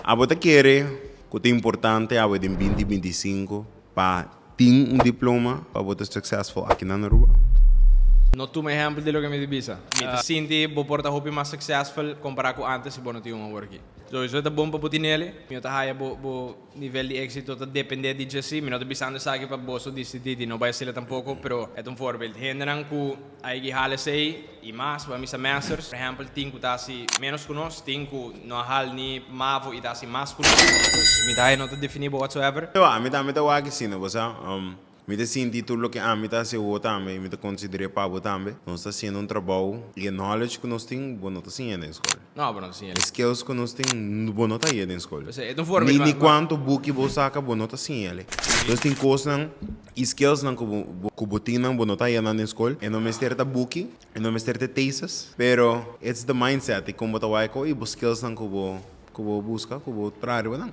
A você quer que é importante a você em 2025 para ter diploma para você ser successful aqui na Aruba? No tomo exemplo de lo que me divisa. Me sinti bo porta hopi mais successful comparado com antes se bo não tinha um work. So isso é bom para putin nele. Me tá haya bo nível de éxito tá depender de Jesse. Me não tô pensando sabe para bosso decidir não vai ser tampouco, pero é um voorbeeld. Henderan ku aí hale sei e mais para misa masters. Por exemplo, tinha tá assim menos conosco, tinha no hal ni mavo e tá assim mais conosco. Me tá não tá definido whatsoever. A mim também está aqui sim, você me te senti tudo o que a mim está se o também, me te considerei para o também. Nós está fazendo trabalho e knowledge que nós temos, bom, não está sendo na escola. Não, bom, sim. Skills que nós temos, bom, não está aí na escola. É um voorbeeld. Nem quanto book você saca, bom, não está sendo. Nós temos coisas, skills que você tem, bom, não está aí na escola. E não me esterta book, e não me esterta thesis, pero it's the mindset, e como está aí, e os skills que você busca, que você traz, não?